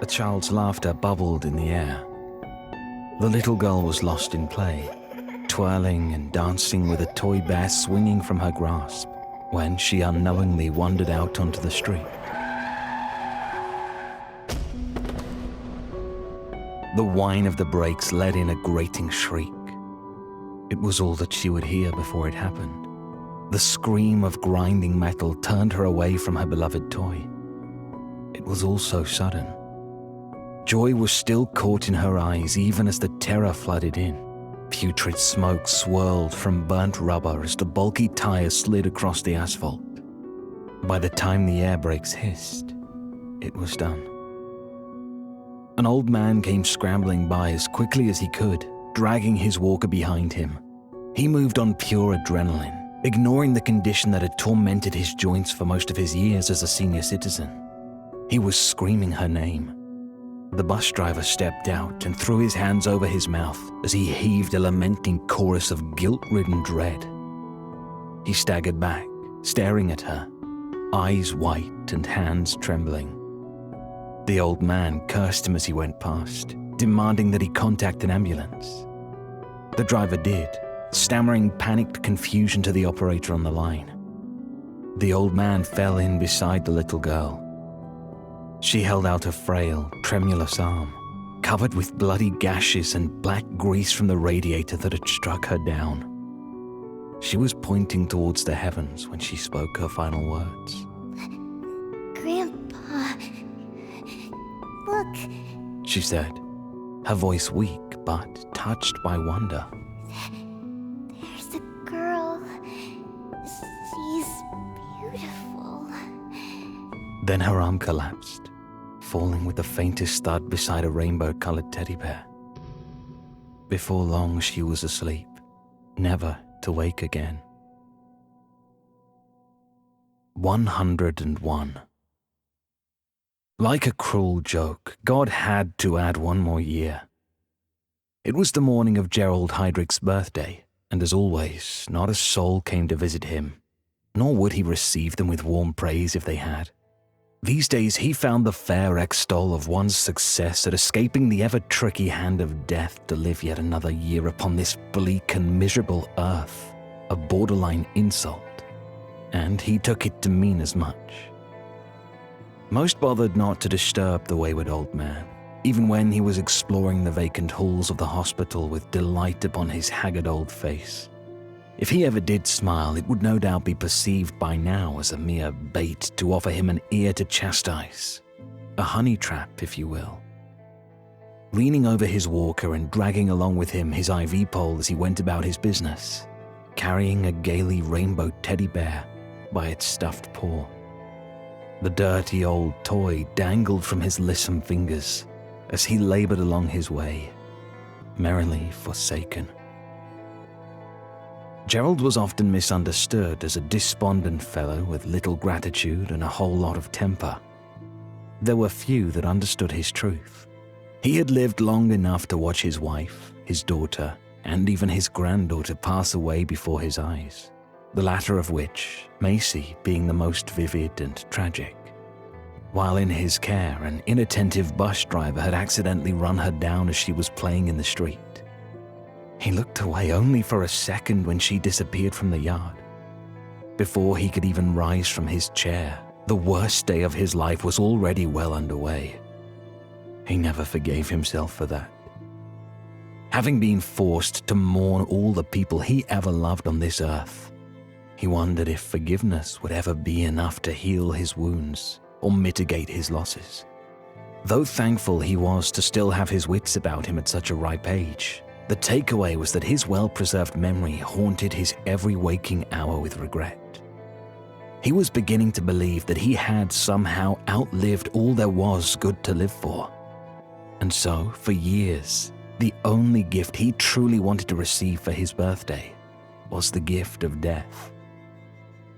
A child's laughter bubbled in the air. The little girl was lost in play, twirling and dancing with a toy bear swinging from her grasp, when she unknowingly wandered out onto the street. The whine of the brakes let in a grating shriek. It was all that she would hear before it happened. The scream of grinding metal turned her away from her beloved toy. It was all so sudden. Joy was still caught in her eyes even as the terror flooded in. Putrid smoke swirled from burnt rubber as the bulky tire slid across the asphalt. By the time the air brakes hissed, it was done. An old man came scrambling by as quickly as he could, dragging his walker behind him. He moved on pure adrenaline, ignoring the condition that had tormented his joints for most of his years as a senior citizen. He was screaming her name. The bus driver stepped out and threw his hands over his mouth as he heaved a lamenting chorus of guilt-ridden dread. He staggered back, staring at her, eyes white and hands trembling. The old man cursed him as he went past, demanding that he contact an ambulance. The driver did, stammering panicked confusion to the operator on the line. The old man fell in beside the little girl. She held out a frail, tremulous arm, covered with bloody gashes and black grease from the radiator that had struck her down. She was pointing towards the heavens when she spoke her final words. Grandpa, look, She said, her voice weak but touched by wonder. there's a girl. She's beautiful. Then her arm collapsed, falling with the faintest thud beside a rainbow-colored teddy bear. Before long, she was asleep, never to wake again. 101. Like a cruel joke, God had to add one more year. It was the morning of Gerald Heydrich's birthday, and as always, not a soul came to visit him, nor would he receive them with warm praise if they had. These days he found the fair extol of one's success at escaping the ever-tricky hand of death to live yet another year upon this bleak and miserable earth a borderline insult, and he took it to mean as much. Most bothered not to disturb the wayward old man, even when he was exploring the vacant halls of the hospital with delight upon his haggard old face. If he ever did smile, it would no doubt be perceived by now as a mere bait to offer him an ear to chastise. A honey trap, if you will. Leaning over his walker and dragging along with him his IV pole as he went about his business, carrying a gaily rainbow teddy bear by its stuffed paw. The dirty old toy dangled from his lissom fingers as he labored along his way, merrily forsaken. Gerald was often misunderstood as a despondent fellow with little gratitude and a whole lot of temper. There were few that understood his truth. He had lived long enough to watch his wife, his daughter, and even his granddaughter pass away before his eyes, the latter of which, Macy, being the most vivid and tragic. While in his care, an inattentive bus driver had accidentally run her down as she was playing in the street. He looked away only for a second when she disappeared from the yard. Before he could even rise from his chair, the worst day of his life was already well underway. He never forgave himself for that. Having been forced to mourn all the people he ever loved on this earth, he wondered if forgiveness would ever be enough to heal his wounds or mitigate his losses. Though thankful he was to still have his wits about him at such a ripe age, the takeaway was that his well-preserved memory haunted his every waking hour with regret. He was beginning to believe that he had somehow outlived all there was good to live for. And so, for years, the only gift he truly wanted to receive for his birthday was the gift of death.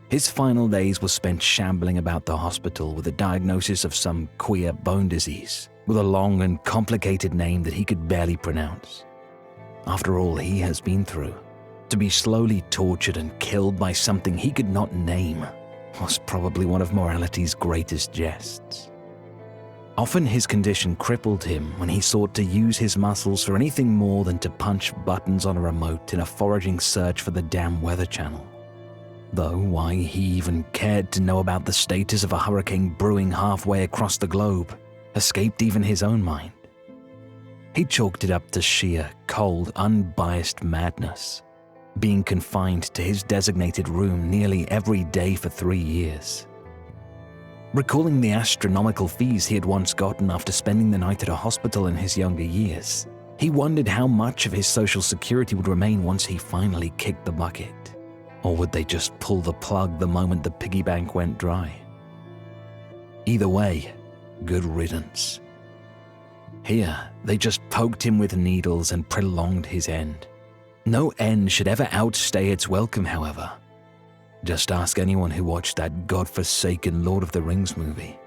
His final days were spent shambling about the hospital with a diagnosis of some queer bone disease, with a long and complicated name that he could barely pronounce. After all he has been through, to be slowly tortured and killed by something he could not name was probably one of morality's greatest jests. Often his condition crippled him when he sought to use his muscles for anything more than to punch buttons on a remote in a foraging search for the damn weather channel. Though why he even cared to know about the status of a hurricane brewing halfway across the globe escaped even his own mind. He chalked it up to sheer, cold, unbiased madness, being confined to his designated room nearly every day for 3 years. Recalling the astronomical fees he had once gotten after spending the night at a hospital in his younger years, he wondered how much of his social security would remain once he finally kicked the bucket. Or would they just pull the plug the moment the piggy bank went dry? Either way, good riddance. Here, they just poked him with needles and prolonged his end. No end should ever outstay its welcome, however. Just ask anyone who watched that godforsaken Lord of the Rings movie.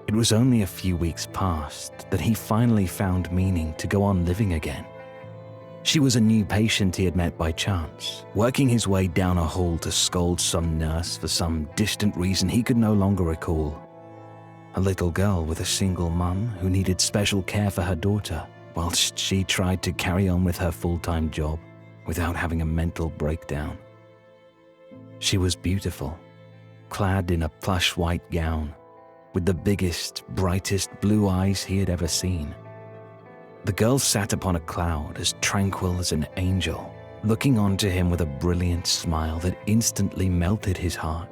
It was only a few weeks past that he finally found meaning to go on living again. She was a new patient he had met by chance, working his way down a hall to scold some nurse for some distant reason he could no longer recall. A little girl with a single mum who needed special care for her daughter, whilst she tried to carry on with her full-time job without having a mental breakdown. She was beautiful, clad in a plush white gown, with the biggest, brightest blue eyes he had ever seen. The girl sat upon a cloud as tranquil as an angel, looking onto him with a brilliant smile that instantly melted his heart.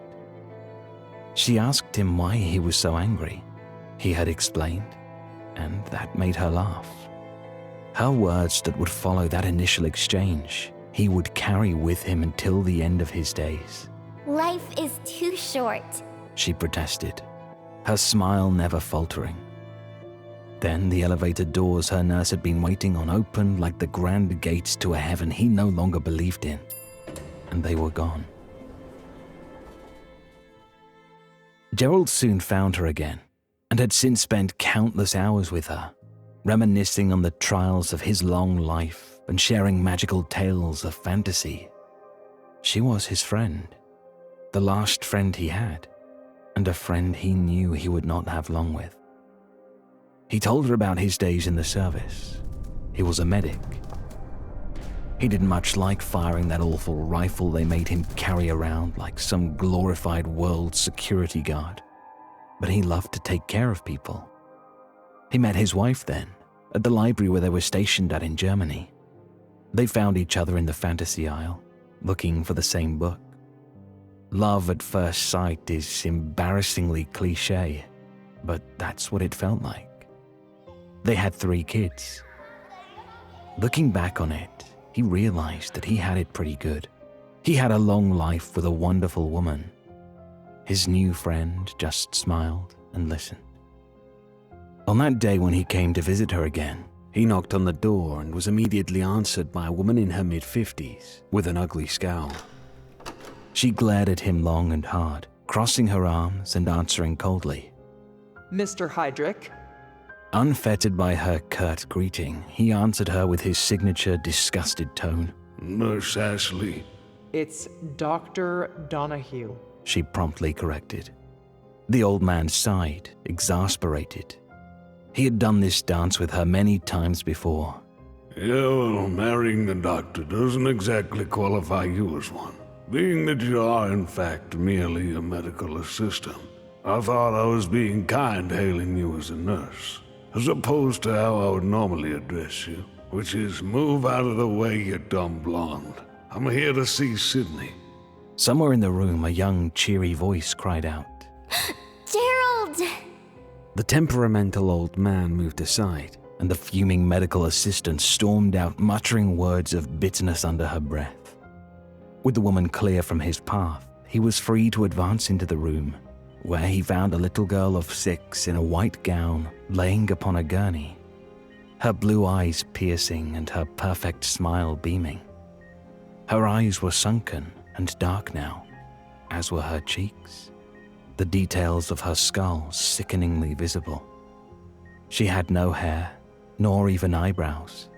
She asked him why he was so angry. He had explained, and that made her laugh. Her words that would follow that initial exchange, he would carry with him until the end of his days. Life is too short. She protested, her smile never faltering. Then the elevator doors her nurse had been waiting on opened like the grand gates to a heaven he no longer believed in, and they were gone. Gerald soon found her again, and had since spent countless hours with her, reminiscing on the trials of his long life and sharing magical tales of fantasy. She was his friend, the last friend he had, and a friend he knew he would not have long with. He told her about his days in the service. He was a medic. He didn't much like firing that awful rifle they made him carry around like some glorified world security guard, but he loved to take care of people. He met his wife then, at the library where they were stationed at in Germany. They found each other in the fantasy aisle, looking for the same book. Love at first sight is embarrassingly cliché, but that's what it felt like. They had 3 kids. Looking back on it, he realized that he had it pretty good. He had a long life with a wonderful woman. His new friend just smiled and listened. On that day when he came to visit her again, he knocked on the door and was immediately answered by a woman in her mid-50s with an ugly scowl. She glared at him long and hard, crossing her arms and answering coldly. Mr. Heydrich? Unfettered by her curt greeting, he answered her with his signature disgusted tone. Nurse Ashley. It's Dr. Donahue. She promptly corrected. The old man sighed, exasperated. He had done this dance with her many times before. Yeah, well, marrying the doctor doesn't exactly qualify you as one. Being that you are, in fact, merely a medical assistant, I thought I was being kind hailing you as a nurse, as opposed to how I would normally address you, which is move out of the way, you dumb blonde. I'm here to see Sydney. Somewhere in the room, a young, cheery voice cried out. Gerald! The temperamental old man moved aside, and the fuming medical assistant stormed out, muttering words of bitterness under her breath. With the woman clear from his path, he was free to advance into the room, where he found a little girl of 6 in a white gown laying upon a gurney, her blue eyes piercing and her perfect smile beaming. Her eyes were sunken and dark now, as were her cheeks, the details of her skull sickeningly visible. She had no hair, nor even eyebrows.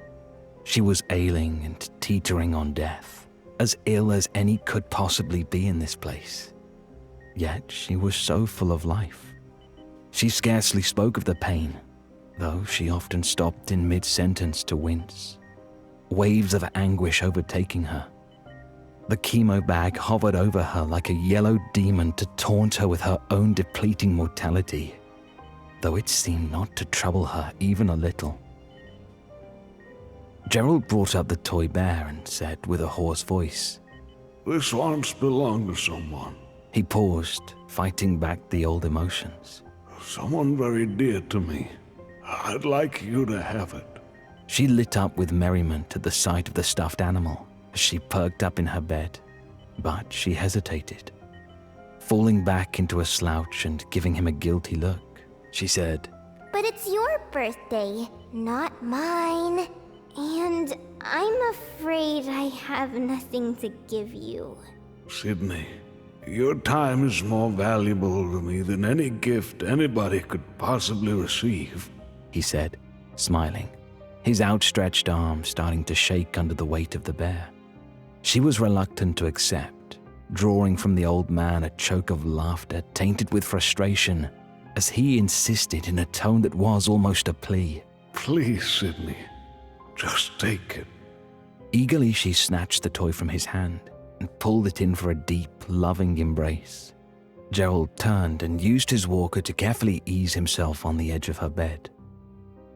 She was ailing and teetering on death, as ill as any could possibly be in this place. Yet she was so full of life, She scarcely spoke of the pain, though she often stopped in mid-sentence to wince, waves of anguish overtaking her. The chemo bag hovered over her like a yellow demon to taunt her with her own depleting mortality, though it seemed not to trouble her even a little. Gerald brought up the toy bear and said with a hoarse voice, "This once belonged to someone. He paused, fighting back the old emotions. Someone very dear to me. I'd like you to have it." She lit up with merriment at the sight of the stuffed animal as she perked up in her bed, but she hesitated. Falling back into a slouch and giving him a guilty look, she said, But it's your birthday, not mine. And I'm afraid I have nothing to give you. Sydney, your time is more valuable to me than any gift anybody could possibly receive, he said, smiling, his outstretched arm starting to shake under the weight of the bear. She was reluctant to accept, drawing from the old man a choke of laughter tainted with frustration as he insisted in a tone that was almost a plea. "Please, Sydney, just take it." Eagerly she snatched the toy from his hand and pulled it in for a deep, loving embrace. Gerald turned and used his walker to carefully ease himself on the edge of her bed.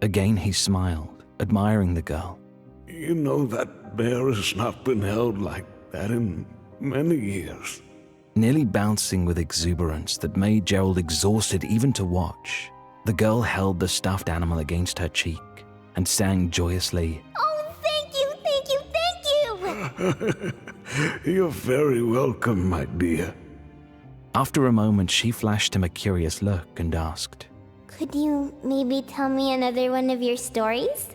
Again he smiled, admiring the girl. You know that bear has not been held like that in many years. Nearly bouncing with exuberance that made Gerald exhausted even to watch, the girl held the stuffed animal against her cheek and sang joyously, Oh, thank you, thank you, thank you! You're very welcome, my dear. After a moment, she flashed him a curious look and asked, Could you maybe tell me another one of your stories?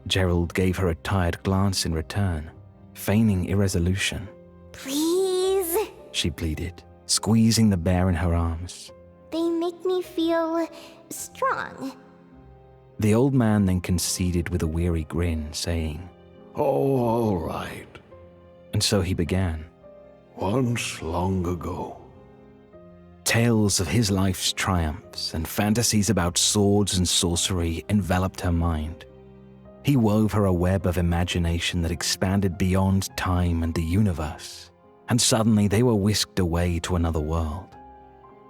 Gerald gave her a tired glance in return, feigning irresolution. Please? She pleaded, squeezing the bear in her arms. They make me feel strong. The old man then conceded with a weary grin, saying, Oh, all right. And so he began. Once long ago. Tales of his life's triumphs and fantasies about swords and sorcery enveloped her mind. He wove her a web of imagination that expanded beyond time and the universe, and suddenly they were whisked away to another world.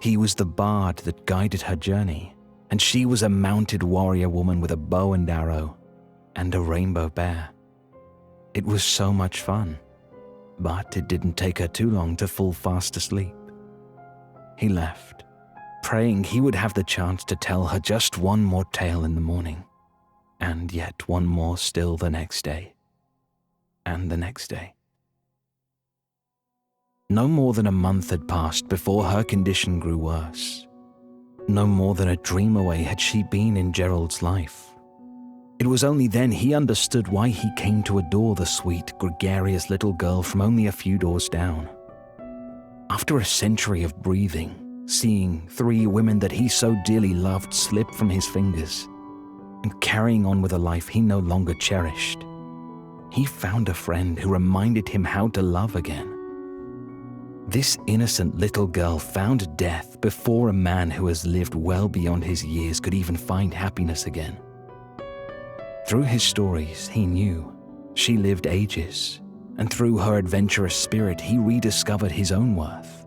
He was the bard that guided her journey, and she was a mounted warrior woman with a bow and arrow, and a rainbow bear. It was so much fun, but it didn't take her too long to fall fast asleep. He left, praying he would have the chance to tell her just one more tale in the morning, and yet one more still the next day, and the next day. No more than a month had passed before her condition grew worse. No more than a dream away had she been in Gerald's life. It was only then he understood why he came to adore the sweet, gregarious little girl from only a few doors down. After a century of breathing, seeing 3 women that he so dearly loved slip from his fingers, and carrying on with a life he no longer cherished, he found a friend who reminded him how to love again. This innocent little girl found death before a man who has lived well beyond his years could even find happiness again. Through his stories, he knew she lived ages, and through her adventurous spirit, he rediscovered his own worth.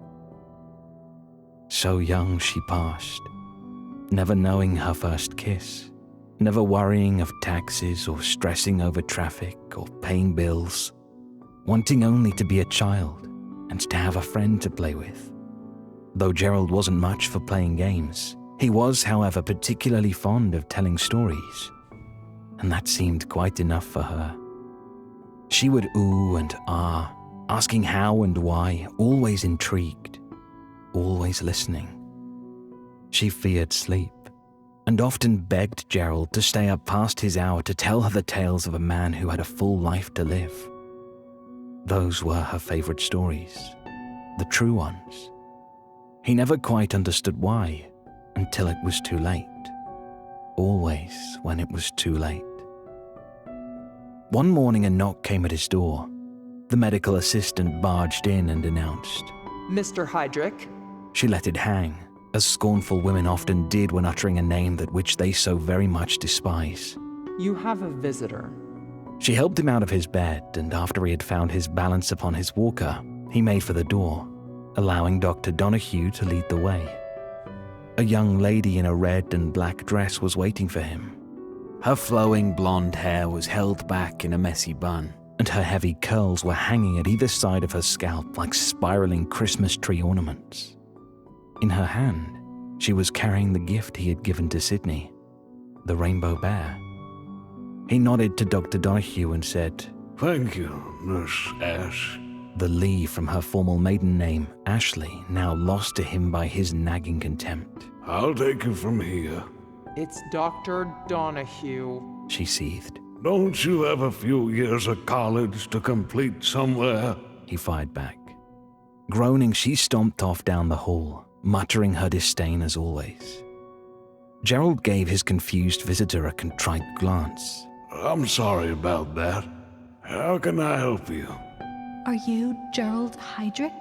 So young she passed, never knowing her first kiss, never worrying of taxes or stressing over traffic or paying bills, wanting only to be a child and to have a friend to play with. Though Gerald wasn't much for playing games, he was, however, particularly fond of telling stories, and that seemed quite enough for her. She would ooh and ah, asking how and why, always intrigued, always listening. She feared sleep, and often begged Gerald to stay up past his hour to tell her the tales of a man who had a full life to live. Those were her favorite stories, the true ones. He never quite understood why, until it was too late. Always when it was too late. One morning a knock came at his door. The medical assistant barged in and announced, Mr. Heydrich? She let it hang, as scornful women often did when uttering a name that which they so very much despise. You have a visitor. She helped him out of his bed, and after he had found his balance upon his walker, he made for the door, allowing Dr. Donahue to lead the way. A young lady in a red and black dress was waiting for him. Her flowing blonde hair was held back in a messy bun, and her heavy curls were hanging at either side of her scalp like spiraling Christmas tree ornaments. In her hand, she was carrying the gift he had given to Sydney, the rainbow bear. He nodded to Dr. Donahue and said, Thank you, Nurse Ash. the Lee from her formal maiden name, Ashley, now lost to him by his nagging contempt. I'll take you from here. It's Dr. Donahue. She seethed. Don't you have a few years of college to complete somewhere? He fired back. Groaning, she stomped off down the hall, muttering her disdain as always. Gerald gave his confused visitor a contrite glance. I'm sorry about that. How can I help you? Are you Gerald Heydrich?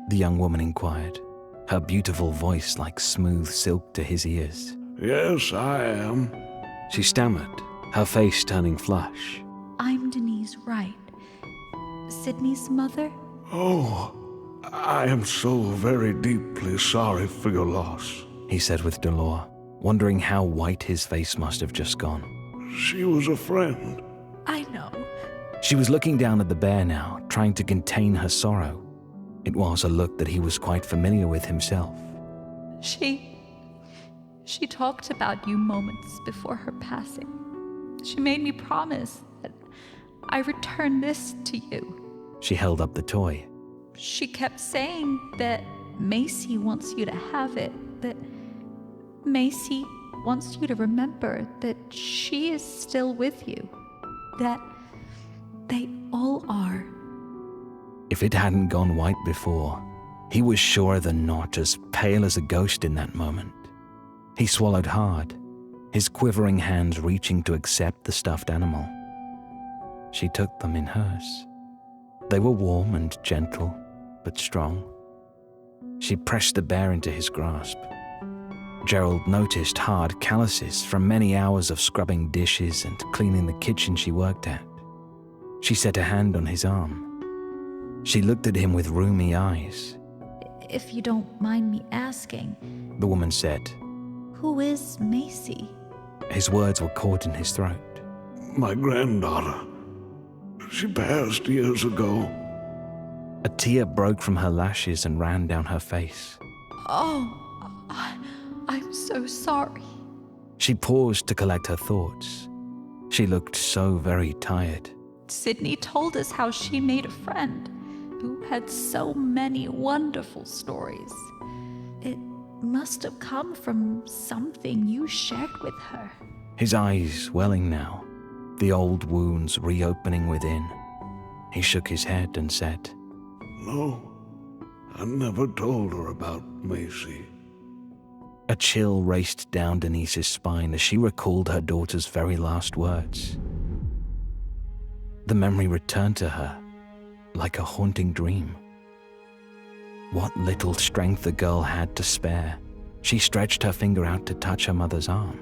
The young woman inquired, her beautiful voice like smooth silk to his ears. Yes, I am. She stammered, her face turning flush. I'm Denise Wright, Sydney's mother. Oh, I am so very deeply sorry for your loss. He said with dolor, wondering how white his face must have just gone. She was a friend. I know. She was looking down at the bear now, trying to contain her sorrow. It was a look that he was quite familiar with himself. She talked about you moments before her passing. She made me promise that I return this to you. She held up the toy. She kept saying that Macy wants you to have it, that Macy wants you to remember that she is still with you, that they all are. If it hadn't gone white before, he was surer than not as pale as a ghost in that moment. He swallowed hard, his quivering hands reaching to accept the stuffed animal. She took them in hers. They were warm and gentle, but strong. She pressed the bear into his grasp. Gerald noticed hard calluses from many hours of scrubbing dishes and cleaning the kitchen she worked at. She set a hand on his arm. She looked at him with rheumy eyes. If you don't mind me asking, The woman said. who is Macy? His words were caught in his throat. My granddaughter. She passed years ago. A tear broke from her lashes and ran down her face. Oh, I'm so sorry. She paused to collect her thoughts. She looked so very tired. Sydney told us how she made a friend who had so many wonderful stories. It must have come from something you shared with her. His eyes welling now, the old wounds reopening within. He shook his head and said, No, I never told her about Macy. A chill raced down Denise's spine as she recalled her daughter's very last words. The memory returned to her, like a haunting dream. What little strength the girl had to spare, she stretched her finger out to touch her mother's arm.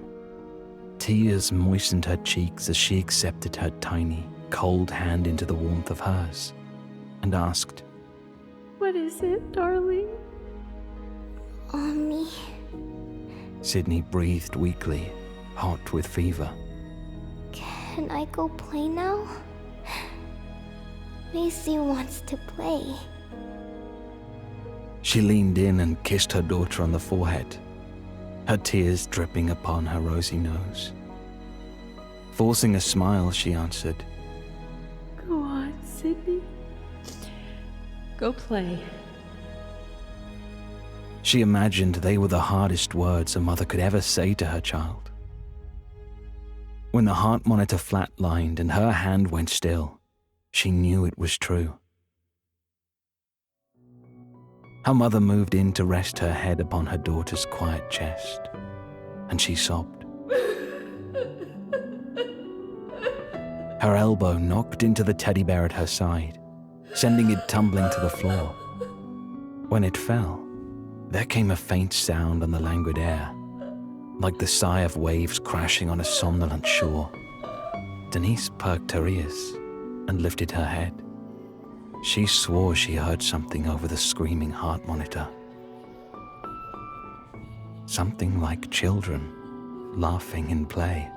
Tears moistened her cheeks as she accepted her tiny, cold hand into the warmth of hers, and asked, What is it, darling? Mommy. Sydney breathed weakly, hot with fever. Can I go play now? Macy wants to play. She leaned in and kissed her daughter on the forehead, her tears dripping upon her rosy nose. Forcing a smile, she answered, Go on, Sydney. Go play. She imagined they were the hardest words a mother could ever say to her child. When the heart monitor flatlined and her hand went still, she knew it was true. Her mother moved in to rest her head upon her daughter's quiet chest, and she sobbed. Her elbow knocked into the teddy bear at her side, sending it tumbling to the floor. When it fell, There came a faint sound on the languid air, like the sigh of waves crashing on a somnolent shore. Denise perked her ears and lifted her head. She swore she heard something over the screaming heart monitor. Something like children laughing in play.